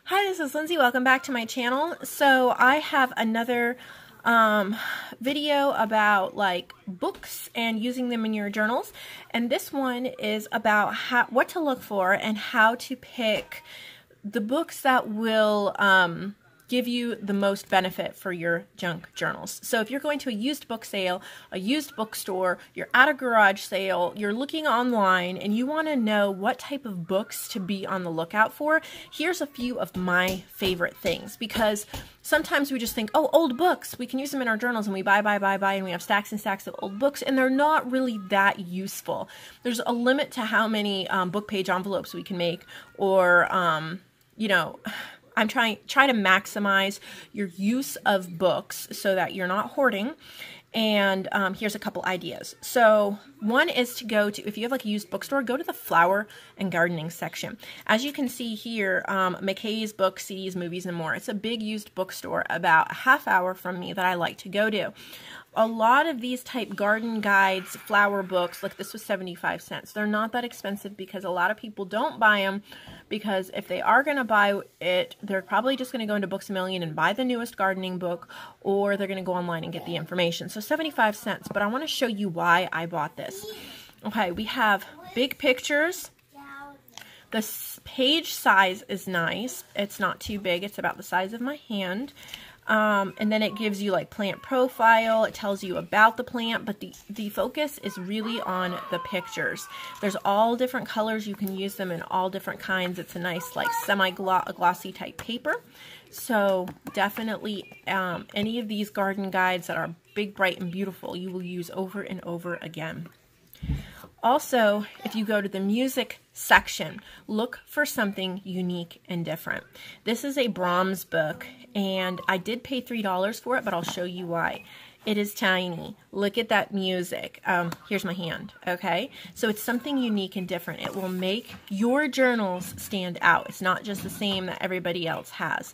Hi, this is Lindsay. Welcome back to my channel. So I have another video about like books and using them in your journals, and this one is about what to look for and how to pick the books that will give you the most benefit for your junk journals. So if you're going to a used book sale, a used bookstore, you're at a garage sale, you're looking online and you want to know what type of books to be on the lookout for, here's a few of my favorite things, because sometimes we just think, oh, old books, we can use them in our journals, and we buy, and we have stacks and stacks of old books, and they're not really that useful. There's a limit to how many book page envelopes we can make, or, you know, I'm try to maximize your use of books so that you're not hoarding. And here's a couple ideas. So one is to go to, if you have like a used bookstore, go to the flower and gardening section. As you can see here, McKay's Books, CDs, Movies, and More. It's a big used bookstore about a half hour from me that I like to go to. A lot of these type garden guides, flower books, like this was 75 cents. They're not that expensive because a lot of people don't buy them, because if they are going to buy it, they're probably just going to go into Books A Million and buy the newest gardening book, or they're going to go online and get the information. So 75 cents, but I want to show you why I bought this. Okay, we have big pictures. The page size is nice. It's not too big. It's about the size of my hand. And then it gives you like plant profile. It tells you about the plant, but the focus is really on the pictures. There's all different colors. You can use them in all different kinds. It's a nice like semi-glossy type paper. So definitely any of these garden guides that are big, bright, and beautiful, you will use over and over again. Also, if you go to the music section, look for something unique and different. This is a Brahms book, and I did pay $3 for it, but I'll show you why. It is tiny. Look at that music. Here's my hand, okay? So it's something unique and different. It will make your journals stand out. It's not just the same that everybody else has.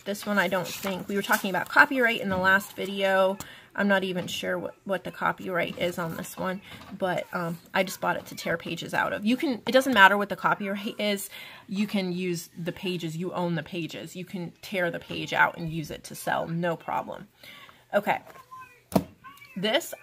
This one, I don't think. We were talking about copyright in the last video. I'm not even sure what the copyright is on this one, but I just bought it to tear pages out of. You can, it doesn't matter what the copyright is, you can use the pages, you own the pages. You can tear the page out and use it to sell, no problem. Okay, this,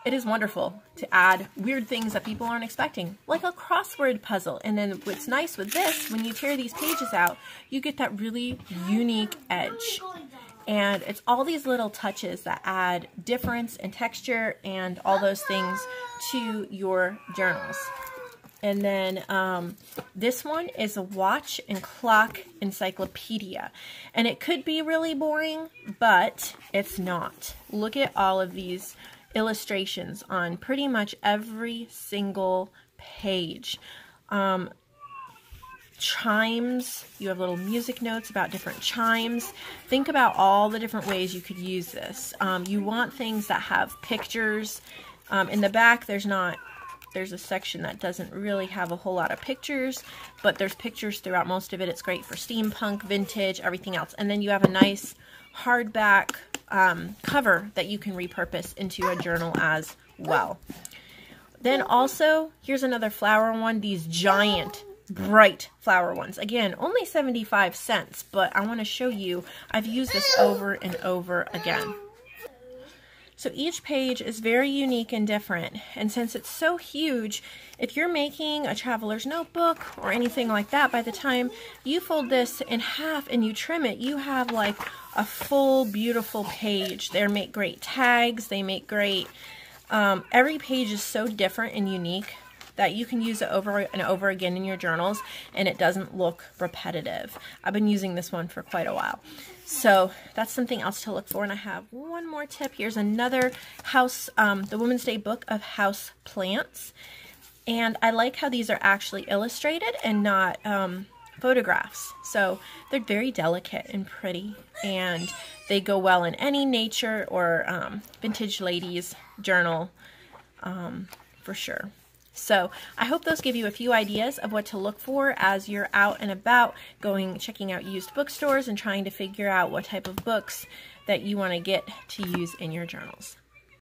it is wonderful to add weird things that people aren't expecting, like a crossword puzzle. And then what's nice with this, when you tear these pages out, you get that really unique edge. And it's all these little touches that add difference and texture and all those things to your journals. And then this one is a watch and clock encyclopedia. And it could be really boring, but it's not. Look at all of these illustrations on pretty much every single page. Chimes, you have little music notes about different chimes. Think about all the different ways you could use this. You want things that have pictures. In the back, there's a section that doesn't really have a whole lot of pictures, but there's pictures throughout most of it. It's great for steampunk, vintage, everything else. And then you have a nice hardback cover that you can repurpose into a journal as well. Then also, here's another flower one, these giant bright flower ones. Again, only 75 cents, but I want to show you, I've used this over and over again. So each page is very unique and different, and since it's so huge, if you're making a traveler's notebook or anything like that, by the time you fold this in half and you trim it, you have like a full beautiful page. They make great tags, they make great, every page is so different and unique that you can use it over and over again in your journals, and it doesn't look repetitive. I've been using this one for quite a while. So that's something else to look for. And I have one more tip. Here's another house, the Women's Day book of house plants. And I like how these are actually illustrated and not photographs. So they're very delicate and pretty, and they go well in any nature or vintage ladies journal for sure. So I hope those give you a few ideas of what to look for as you're out and about checking out used bookstores and trying to figure out what type of books that you want to get to use in your journals.